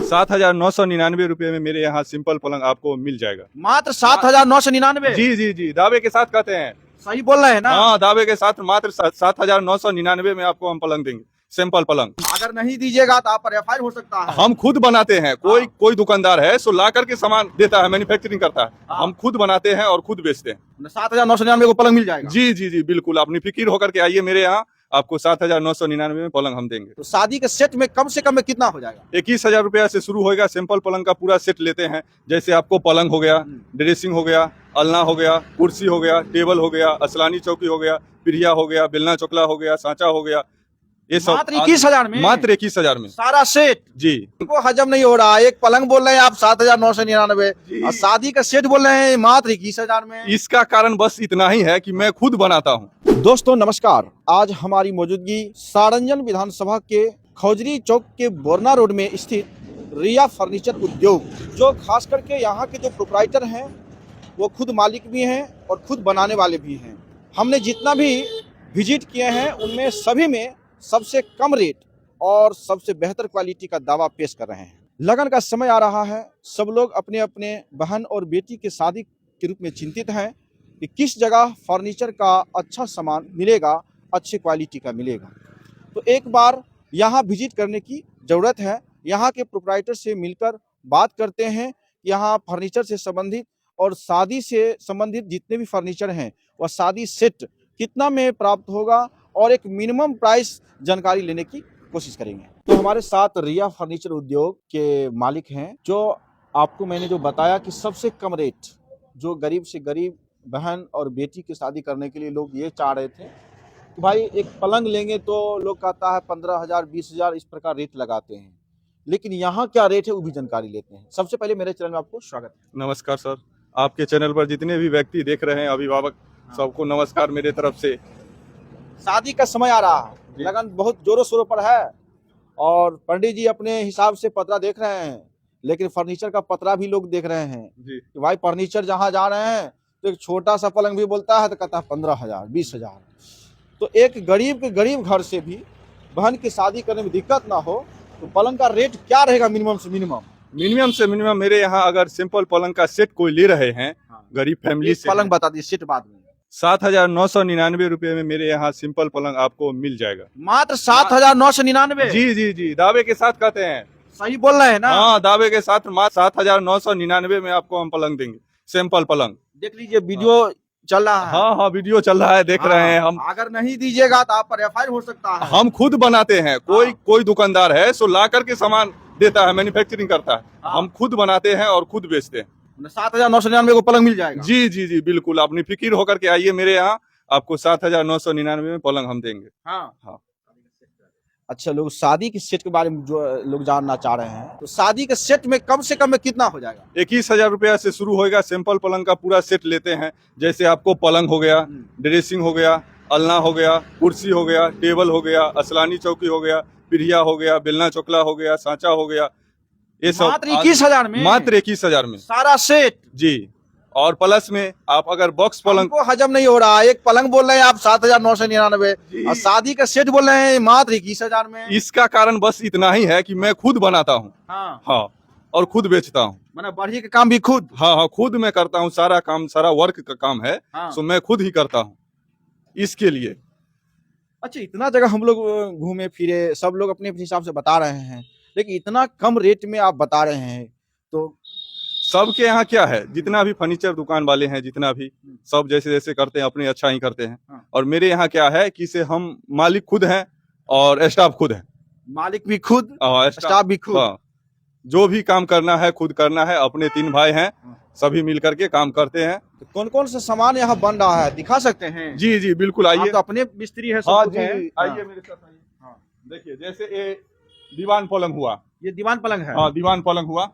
7,999 में मेरे यहाँ सिंपल पलंग आपको मिल जाएगा। मात्र 7,999। जी जी जी, दावे के साथ कहते हैं। सही बोल रहे हैं ना? हाँ, दावे के साथ मात्र 7,999 में आपको हम पलंग देंगे, सिंपल पलंग। अगर नहीं दीजिएगा तो आप पर एफआईआर हो सकता है। हम खुद बनाते हैं, कोई दुकानदार है सो ला करके सामान देता है, मैन्युफैक्चरिंग करता है। हम खुद बनाते हैं और खुद बेचते हैं। 7,999 को पलंग मिल जाएगा। जी जी जी बिल्कुल, आप निफिकिर होकर के आइए मेरे यहाँ, आपको 7,999 में पलंग हम देंगे। तो शादी के सेट में कम से कम में कितना हो जाएगा? 21,000 रुपया से शुरू होगा। सिंपल पलंग का पूरा सेट लेते हैं, जैसे आपको पलंग हो गया, ड्रेसिंग हो गया, अलना हो गया, कुर्सी हो गया, टेबल हो गया, असलानी चौकी हो गया, पिढ़िया हो गया, बेलना चोकला हो गया, सांचा हो गया, ये सब मात्र 21,000 में। मात्र 21,000 में सारा सेट जी। को हजम नहीं हो रहा। एक पलंग बोल रहे हैं आप 7,999 और शादी का सेट बोल रहे हैं मात्र 21,000 में। इसका कारण बस इतना ही है कि मैं खुद बनाता हूँ। दोस्तों नमस्कार, आज हमारी मौजूदगी सारंजन विधानसभा के खौजरी चौक के बोरना रोड में स्थित रिया फर्नीचर उद्योग, जो खास करके यहाँ के जो प्रोप्राइटर हैं वो खुद मालिक भी हैं और खुद बनाने वाले भी हैं। हमने जितना भी विजिट किए हैं उनमें सभी में सबसे कम रेट और सबसे बेहतर क्वालिटी का दावा पेश कर रहे हैं। लगन का समय आ रहा है, सब लोग अपने अपने बहन और बेटी के शादी के रूप में चिंतित हैं कि किस जगह फर्नीचर का अच्छा सामान मिलेगा, अच्छी क्वालिटी का मिलेगा। तो एक बार यहाँ विजिट करने की ज़रूरत है। यहाँ के प्रोप्राइटर से मिलकर बात करते हैं। यहाँ फर्नीचर से संबंधित और शादी से संबंधित जितने भी फर्नीचर हैं वह शादी सेट कितना में प्राप्त होगा और एक मिनिमम प्राइस जानकारी लेने की कोशिश करेंगे। तो हमारे साथ रिया फर्नीचर उद्योग के मालिक हैं, जो आपको मैंने जो बताया कि सबसे कम रेट, जो गरीब से गरीब बहन और बेटी की शादी करने के लिए लोग ये चाह रहे थे कि भाई एक पलंग लेंगे तो लोग कहता है 15,000 20,000 इस प्रकार रेट लगाते हैं, लेकिन यहाँ क्या रेट है वो भी जानकारी लेते हैं। सबसे पहले मेरे चैनल में आपको स्वागत है। नमस्कार सर, आपके चैनल पर जितने भी व्यक्ति देख रहे हैं, अभिभावक, सबको नमस्कार मेरे तरफ से। शादी का समय आ रहा है, लगन बहुत जोरों शोरों पर है और पंडित जी अपने हिसाब से पतरा देख रहे हैं, लेकिन फर्नीचर का पतरा भी लोग देख रहे हैं जी। कि भाई फर्नीचर जहाँ जा रहे हैं तो एक छोटा सा पलंग भी बोलता है तो कहता है 15,000 20,000। तो एक गरीब के गरीब घर से भी बहन की शादी करने में दिक्कत ना हो तो पलंग का रेट क्या रहेगा मिनिमम से मिनिमम? मिनिमम से मिनिमम मेरे यहाँ अगर सिंपल पलंग का सेट कोई ले रहे हैं, गरीब फैमिली से, पलंग बता दीजिए सेट बाद में। 7,999 रुपये में मेरे यहाँ सिंपल पलंग आपको मिल जाएगा। मात्र 7,999। जी जी जी, दावे के साथ कहते हैं। सही बोल रहे हैं ना? हाँ, दावे के साथ मात्र 7,999 में आपको हम पलंग देंगे, सिंपल पलंग। देख लीजिए वीडियो चल रहा है। हाँ हाँ, वीडियो चल रहा है, देख रहे हैं हम। अगर नहीं दीजिएगा तो आप पर एफआईआर हो सकता है। हम खुद बनाते हैं, कोई दुकानदार है सो ला करके सामान देता है, मैन्युफैक्चरिंग करता है। हम खुद बनाते हैं और खुद बेचते हैं। 7,999 को पलंग मिल जाएगा। जी जी जी बिल्कुल, आप निफिकिर होकर के आइए मेरे यहाँ, आपको 7,999 में पलंग हम देंगे। हाँ। अच्छा, लोग शादी के सेट के बारे में जो लोग जानना चाह रहे हैं, तो शादी के सेट में कम से कम में कितना हो जाएगा? 21,000 रुपया से शुरू होगा। सिंपल पलंग का पूरा सेट लेते हैं, जैसे आपको पलंग हो गया, ड्रेसिंग हो गया, अलना हो गया, कुर्सी हो गया, टेबल हो गया, असलानी चौकी हो गया, पिढ़िया हो गया, बेलना चोकला हो गया, सांचा हो गया, ये सब मात्र 21,000 में। मात्र 21,000 में सारा सेट जी। और प्लस में आप अगर बॉक्स पलंग को हजम नहीं हो रहा। एक पलंग बोल रहे हैं आप 7,999 और शादी का सेट बोल रहे हैं मात्र 21,000 में। इसका कारण बस इतना ही है कि मैं खुद बनाता हूँ। हाँ, और खुद बेचता हूँ। मैंने बढ़िया का काम भी खुद। हाँ, खुद मैं करता हूँ, सारा काम, सारा वर्क का काम है। सो मैं खुद ही करता हूँ इसके लिए। अच्छा, इतना जगह हम लोग घूमे फिरे, सब लोग अपने हिसाब से बता रहे हैं, लेकिन इतना कम रेट में आप बता रहे हैं तो सबके यहाँ क्या है, जितना भी फर्नीचर दुकान वाले हैं, जितना भी सब जैसे जैसे करते हैं अपने अच्छा ही करते हैं। और मेरे यहाँ क्या है कि से हम मालिक खुद हैं और स्टाफ खुद है। मालिक भी खुद, स्टाफ भी खुद। जो भी काम करना है खुद करना है। अपने 3 भाई हैं, सभी मिल करके काम करते हैं। तो कौन कौन सा सामान यहाँ बन रहा है दिखा सकते हैं? जी जी बिल्कुल, आइए। तो अपने मिस्त्री है, हाँ जी, आइए मेरे साथ आइए। हाँ, देखिए, जैसे ये दीवान पलंग हुआ, ये दीवान पलंग है। हाँ, दीवान पलंग हुआ।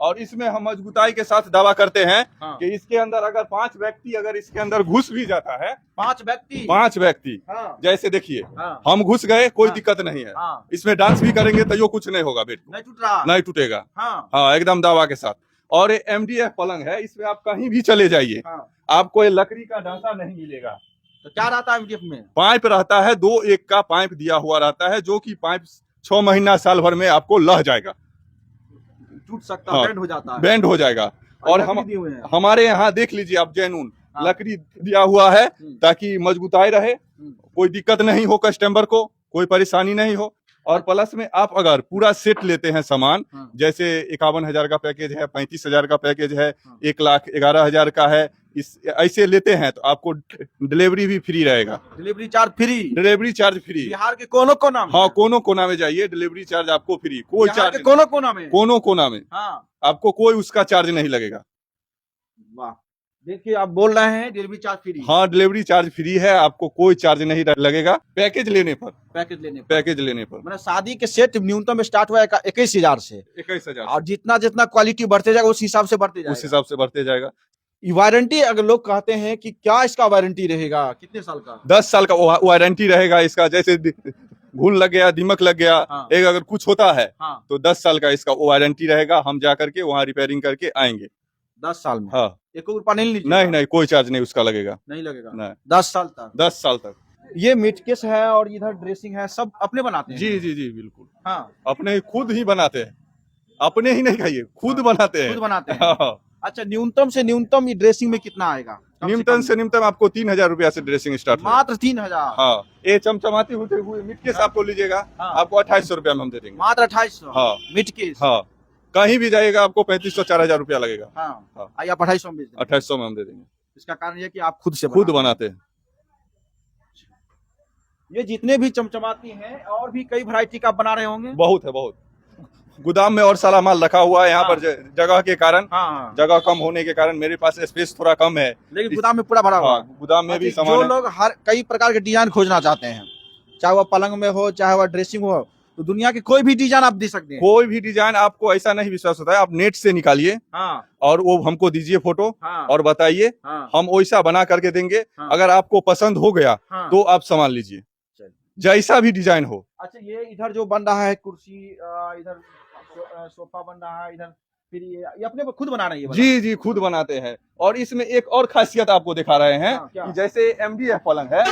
और इसमें हम मजबूताई के साथ दावा करते हैं कि इसके अंदर अगर 5 व्यक्ति अगर इसके अंदर घुस भी जाता है, 5 व्यक्ति, जैसे देखिए, हम घुस गए, कोई दिक्कत नहीं है। इसमें डांस भी करेंगे तो यो कुछ नहीं होगा, बेट नहीं टूट रहा, नहीं टूटेगा। हाँ, एकदम दावा के साथ। और ये MDF पलंग है, इसमें आप कहीं भी चले जाइए, आपको ये लकड़ी का ढांचा नहीं मिलेगा। तो क्या रहता है MDF में? पाइप रहता है, 2-1 का पाइप दिया हुआ रहता है, जो कि पाइप 6 महीना साल भर में आपको लह जाएगा। टूट सकता है, हाँ, बैंड हो जाता है। बैंड हो जाएगा। और लकड़ी हम दिए हुए हैं। हमारे यहाँ देख लीजिए आप, जैनून हाँ। लकड़ी दिया हुआ है ताकि मजबूताई रहे, कोई दिक्कत नहीं हो कस्टमर को, कोई परेशानी नहीं हो। और प्लस में आप अगर पूरा सेट लेते हैं सामान, हाँ। जैसे 51,000 का पैकेज है, 35,000 का पैकेज है, हाँ। 1,11,000 का है, इस ऐसे लेते हैं तो आपको डिलीवरी भी फ्री रहेगा। Delivery charge free, delivery charge free. Bihar के कोनो कोना में। हाँ, कोनो कोना में जाइए, डिलीवरी चार्ज आपको फ्री, कोई बिहार चार्ज के कोनो कोना में। कोनो कोना में हाँ, आपको कोई उसका चार्ज नहीं लगेगा। वाह, देखिए आप बोल रहे हैं डिलीवरी चार्ज फ्री। हाँ, डिलीवरी चार्ज फ्री है, आपको कोई चार्ज नहीं लगेगा पैकेज लेने पर। पैकेज लेने पर। पैकेज लेने पर मतलब शादी के सेट न्यूनतम स्टार्ट हुआ है 21,000 से, 21,000 और जितना जितना क्वालिटी बढ़ते जाएगा उस हिसाब से बढ़ते उस जाएगा। हिसाब से बढ़ते जाएगा। वारंटी अगर लोग कहते हैं कि क्या इसका वारंटी रहेगा, कितने साल का? 10 साल का वारंटी रहेगा इसका। जैसे घुन लग गया, दीमक लग गया, हाँ। एक अगर कुछ होता है हाँ, तो 10 साल का इसका वारंटी रहेगा। हम जा करके वहाँ रिपेयरिंग करके आएंगे। 10 साल में? हाँ, एक रुपया नहीं लीजिएगा? नहीं नहीं, कोई चार्ज नहीं उसका लगेगा। नहीं लगेगा? नहीं, 10 साल तक? 10 साल तक। ये मिटकेस है और इधर ड्रेसिंग है, सब अपने बनाते हैं? जी जी जी, बिल्कुल हाँ, अपने खुद ही बनाते हैं। अपने ही नहीं खाइए, खुद बनाते हैं। खुद बनाते हैं। हाँ। अच्छा, न्यूनतम से न्यूनतम ये ड्रेसिंग में कितना आएगा? कम न्यूनतम से कम? न्यूनतम आपको 3,000 रुपया से ड्रेसिंग स्टार्ट होगा। मात्र 3,000? हाँ, ये चमचमाती होते हुए मिटकेस आपको लीजिएगा, हाँ। आपको 2,800 रुपया में हम दे देंगे। मात्र 2,800? हाँ। मिटकेस? हाँ, कहीं भी जाइएगा आपको 3,500 4,000 रुपया लगेगा। हाँ, हाँ। आइए आप 2,800 में बेच देंगे। 2,800 में हम दे देंगे। इसका कारण ये कि आप खुद से खुद बनाते हैं। ये जितने भी चमचमाती हैं और भी कई वैरायटी का आप बना रहे होंगे? बहुत है, बहुत। गोदाम में और सारा माल रखा हुआ है यहाँ हाँ। पर जगह के कारण, हाँ, जगह कम होने के कारण मेरे पास स्पेस थोड़ा कम है, लेकिन गोदाम में पूरा भरा हुआ है। हाँ, गोदाम में भी जो सामान है। लोग हर कई प्रकार के डिजाइन खोजना चाहते हैं, चाहे वह पलंग में हो, चाहे वह ड्रेसिंग हो, तो दुनिया के कोई भी डिजाइन आप दे सकते हैं। कोई भी डिजाइन आपको ऐसा नहीं विश्वास होता है, आप नेट से निकालिए हाँ, और वो हमको दीजिए फोटो हाँ, और बताइए, हाँ, हम वैसा बना करके देंगे। हाँ। अगर आपको पसंद हो गया हाँ। तो आप सामान लीजिए, चलिए। जैसा भी डिजाइन हो। अच्छा, ये इधर जो बन रहा है कुर्सी, इधर सोफा बन रहा है, इधर फिर ये अपने खुद बना रहे हैं? ये वाला? जी जी, खुद बनाते हैं। और इसमें एक और खासियत आपको दिखा रहे हैं हाँ, क्या? कि जैसे MDF पलंग है,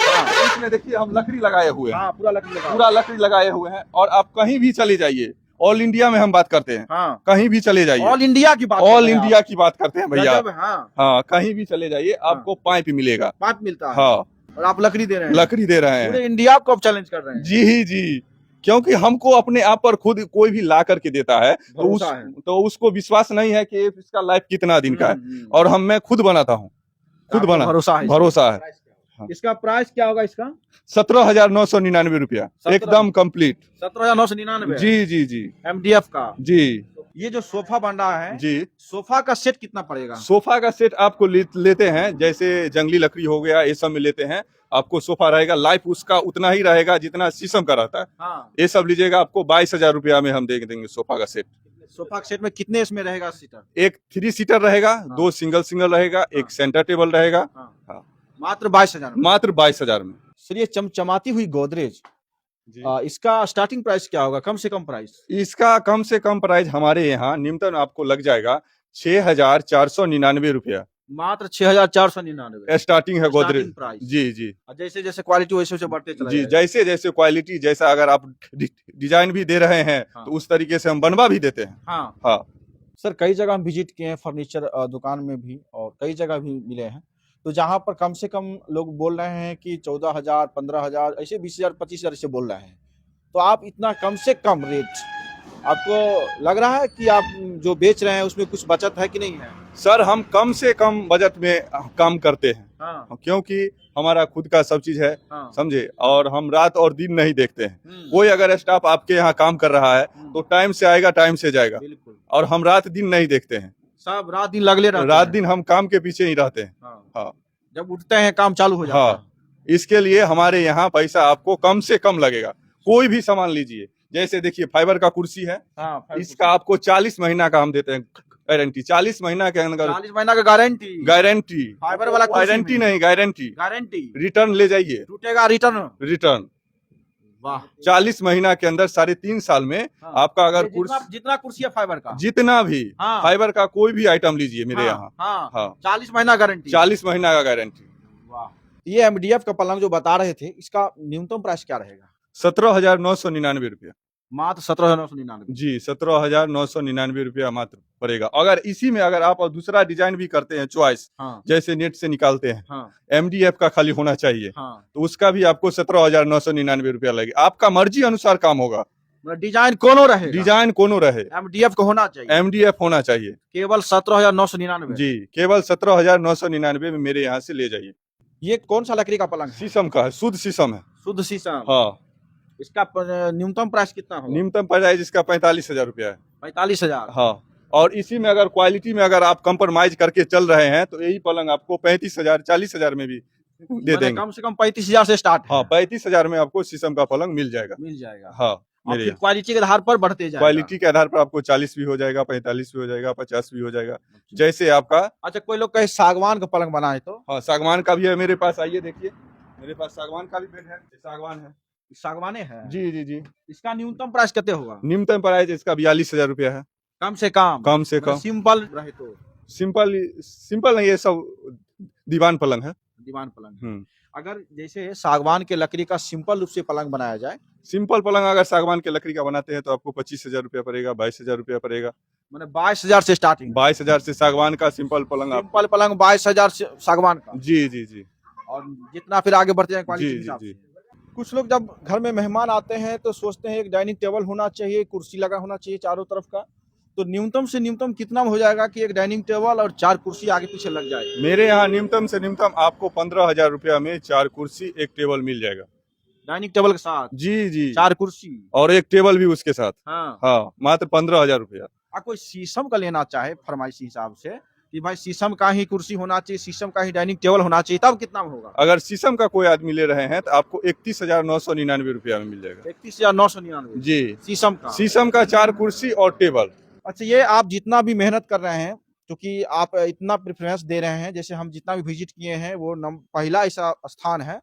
इसमें देखिए हम लकड़ी लगाए हुए हैं, हाँ, पूरा लकड़ी लगा। पूरा लकड़ी लगाए हुए हैं। और आप कहीं भी चले जाइए, ऑल इंडिया में हम बात करते हैं, हाँ, कहीं भी चले जाइए, ऑल इंडिया की बात ऑल इंडिया की बात करते हैं भैया। गजब है, हाँ, हाँ, कहीं भी चले जाइए आपको पाइप मिलेगा। पाइप मिलता है। हाँ, और आप लकड़ी दे रहे हैं? लकड़ी दे रहे पूरे हैं। इंडिया को आप चैलेंज कर रहे हैं? जी जी, क्योंकि हमको अपने आप पर खुद कोई भी ला करके देता है भरोसा है। तो उसको विश्वास नहीं है कि इसका लाइफ कितना दिन का है। और मैं खुद बनाता हूँ, खुद आपको बना, भरोसा है? भरोसा है। हाँ। इसका प्राइस क्या होगा इसका? 17,999 रुपया, 17,000 एकदम कंप्लीट। 17,999? जी जी जी MDF का? जी ये जो सोफा बन रहा है, जी, सोफा का सेट कितना पड़ेगा? सोफा का सेट आपको लेते हैं, जैसे जंगली लकड़ी हो गया, ये सब में लेते हैं। आपको सोफा रहेगा, लाइफ उसका उतना ही रहेगा जितना शीशम का रहता है। हाँ, ये सब लीजिएगा आपको 22,000 रुपया में हम दे देंगे सोफा का सेट। सोफा के सेट में कितने इसमें रहेगा सीटर? एक 3 सीटर रहेगा, 2 सिंगल रहेगा, हाँ। एक सेंटर टेबल रहेगा। हाँ। हाँ। मात्र 22,000 में? मात्र 22,000 में। सर, ये चमचमाती हुई गोदरेज, इसका स्टार्टिंग प्राइस क्या होगा, कम से कम प्राइस? इसका कम से कम प्राइस हमारे यहाँ न्यूनतम आपको लग जाएगा 6,499 रुपया। मात्र 6,499 स्टार्टिंग है गोदरेज। Starting price. जी जी जैसे जैसे क्वालिटी वैसे वैसे बढ़ते चला जी, जाएगा। जैसे जैसे क्वालिटी, जैसा अगर आप डिजाइन भी दे रहे हैं हाँ। तो उस तरीके से हम बनवा भी देते हैं। हाँ, हाँ। सर कई जगह हम विजिट किए हैं फर्नीचर दुकान में भी, और कई जगह भी मिले हैं, तो जहाँ पर कम से कम लोग बोल रहे हैं कि 14,000, 15,000, ऐसे 20,000, 25,000 ऐसे बोल रहे हैं। तो आप इतना कम से कम रेट, आपको लग रहा है कि आप जो बेच रहे हैं उसमें कुछ बचत है कि नहीं है? सर, हम कम से कम बजट में काम करते हैं, हाँ, क्योंकि हमारा खुद का सब चीज है, हाँ, समझे। और हम रात और दिन नहीं देखते हैं। हम्म, कोई अगर स्टाफ आपके यहाँ काम कर रहा है हम्म, तो टाइम से आएगा, टाइम से जाएगा। बिल्कुल, और हम रात दिन नहीं देखते हैं, सब रात दिन लगले रहते रात हैं। दिन हम काम के पीछे ही रहते हैं। हाँ, हाँ। जब उठते हैं काम चालू हो जाता हाँ। है। इसके लिए हमारे यहाँ पैसा आपको कम से कम लगेगा। कोई भी सामान लीजिए, जैसे देखिए फाइबर का कुर्सी है, हाँ, इसका आपको 40 महीना का हम देते हैं गारंटी। 40 महीना के अंदर 40 महीना का गारंटी? गारंटी, फाइबर वाला कुर्सी गारंटी में? नहीं, गारंटी। गारंटी? रिटर्न ले जाइए, टूटेगा रिटर्न? रिटर्न। वाह, 40 महीना के अंदर 3.5 साल में हाँ। आपका अगर जितना कुर्सी है फाइबर का, जितना भी हाँ। फाइबर का कोई भी आइटम लीजिए मेरे यहाँ, हाँ, हाँ, 40 महीना गारंटी? 40 महीना का गारंटी। वाह। ये MDF का पलंग जो बता रहे थे, इसका न्यूनतम प्राइस क्या रहेगा? 17,999 रुपया। मात्र 17,999। जी 17,999 रुपया मात्र पड़ेगा। अगर इसी में अगर आप और दूसरा डिजाइन भी करते हैं चॉइस, हाँ जैसे नेट से निकालते हैं, हाँ MDF का खाली होना चाहिए, हाँ। तो उसका भी आपको 17,999 रुपया लगेगा। आपका मर्जी अनुसार काम होगा, मतलब डिजाइन कोनो रहेगा, डिजाइन कोनो रहे, MDF को होना चाहिए, MDF होना चाहिए। केवल 17,999। जी केवल 17,999 में मेरे यहाँ से ले जाइए। ये कौन सा लकड़ी का पलंग है? शीशम का है, शुद्ध शीशम है। शुद्ध शीशम। हाँ, इसका न्यूनतम प्राइस कितना होगा? न्यूनतम प्राइस इसका 45,000 रुपया है। 45,000। हाँ, और इसी में अगर क्वालिटी में अगर आप कंप्रोमाइज करके चल रहे हैं तो यही पलंग आपको 35,000 40,000 में भी दे देंगे। कम से कम 35,000 से स्टार्ट है। हाँ, 35,000 में आपको शीशम का पलंग मिल जाएगा। मिल जाएगा। हाँ, और मेरे फिर क्वालिटी के आधार पर बढ़ते जाएगा। क्वालिटी के आधार पर आपको 40 भी हो जाएगा, 45 भी हो जाएगा, 50 भी हो जाएगा, जैसे आपका। अच्छा, कोई लोग कहे सागवान का पलंग बनाए तो? हाँ, सागवान का भी है मेरे पास। आइए देखिए, मेरे पास सागवान का भी बेड है। सागवान है, सागवाने है। जी जी जी। इसका न्यूनतम प्राइस कितने होगा? न्यूनतम प्राइस इसका 42,000 रुपया है। कम से कम? कम से कम। सिंपल रहे तो? सिंपल नहीं, ये सब दीवान पलंग है। दीवान पलंग। अगर जैसे सागवान के लकड़ी का सिंपल रूप से पलंग बनाया जाए, सिंपल पलंग अगर सागवान के लकड़ी का बनाते हैं तो आपको 25,000 रुपया पड़ेगा, 22,000 रुपया पड़ेगा। मैंने 22,000 से स्टार्टिंग। 22,000 से सागवान का सिंपल पलंग आप। सिंपल पलंग 22,000 से सागवान का। जी जी जी। और जितना फिर आगे बढ़ते हैं क्वालिटी जी के जी हिसाब जी। से। कुछ लोग जब घर में मेहमान आते हैं तो सोचते हैं एक डाइनिंग टेबल होना चाहिए, कुर्सी लगा होना चाहिए चारों तरफ का। तो न्यूनतम से न्यूनतम कितना हो जाएगा कि एक डाइनिंग टेबल और 4 कुर्सी आगे पीछे लग जाए? मेरे यहाँ न्यूनतम से न्यूनतम आपको 15,000 रुपया में 4 कुर्सी 1 टेबल मिल जाएगा। डाइनिंग टेबल के साथ? जी जी। 4 कुर्सी और 1 टेबल भी उसके साथ। हाँ। हाँ, मात्र 15,000 रुपया। कोई शीशम का लेना चाहे फरमाइश हिसाब से कि भाई शीशम का ही कुर्सी होना चाहिए, शीशम का ही डाइनिंग टेबल होना चाहिए, तब कितना होगा? अगर शीशम का कोई आदमी ले रहे हैं तो आपको 31,999 रुपया में मिल जाएगा। 31,999 जी। शीशम का? शीशम का 4 कुर्सी और टेबल। अच्छा, ये आप जितना भी मेहनत कर रहे हैं, क्योंकि आप इतना प्रेफरेंस दे रहे हैं, जैसे हम जितना भी विजिट किए हैं वो पहला ऐसा स्थान है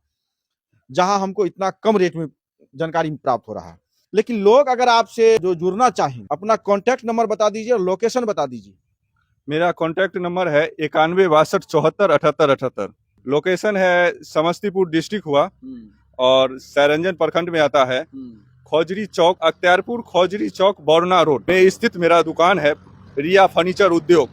जहां हमको इतना कम रेट में जानकारी प्राप्त हो रहा है। लेकिन लोग अगर आपसे जो जुड़ना चाहें, अपना कॉन्टैक्ट नंबर बता दीजिए और लोकेशन बता दीजिए। मेरा कॉन्टैक्ट नंबर है 9162747878। लोकेशन है समस्तीपुर डिस्ट्रिक्ट हुआ और सैरंजन प्रखंड में आता है। खौजरी चौक, अख्तियारपुर खौजरी चौक, बौरना रोड में स्थित मेरा दुकान है। रिया फर्नीचर उद्योग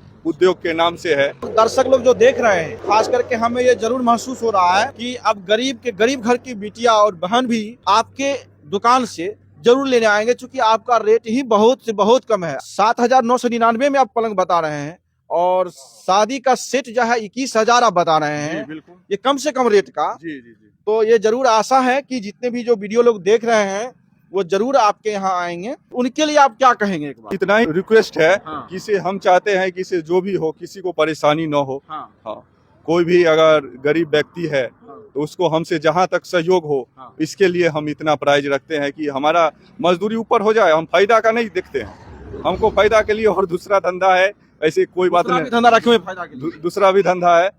के नाम से है। दर्शक लोग जो देख रहे हैं, खास करके हमें ये जरूर महसूस हो रहा है कि अब गरीब घर की बिटिया और बहन भी आपके दुकान से जरूर लेने आएंगे, क्योंकि आपका रेट ही बहुत से बहुत कम है। 7,999 में आप पलंग बता रहे हैं और शादी का सेट जो है 21,000 आप बता रहे हैं। बिल्कुल, ये कम से कम रेट का। जी जी जी। तो ये जरूर आशा है कि जितने भी जो वीडियो लोग देख रहे हैं वो जरूर आपके यहाँ आएंगे। उनके लिए आप क्या कहेंगे? एक बार इतना ही रिक्वेस्ट है हाँ। कि इसे हम चाहते हैं कि इसे जो भी हो, किसी को परेशानी न हो। हाँ। हाँ, कोई भी अगर गरीब व्यक्ति है तो उसको हमसे जहां तक सहयोग हो, हाँ। इसके लिए हम इतना प्राइज रखते हैं कि हमारा मजदूरी ऊपर हो जाए। हम फायदा का नहीं देखते हैं, हमको फायदा के लिए और दूसरा धंधा है, ऐसे कोई बात नहीं। धंधा रखे हुए फायदा के लिए। दूसरा भी धंधा है,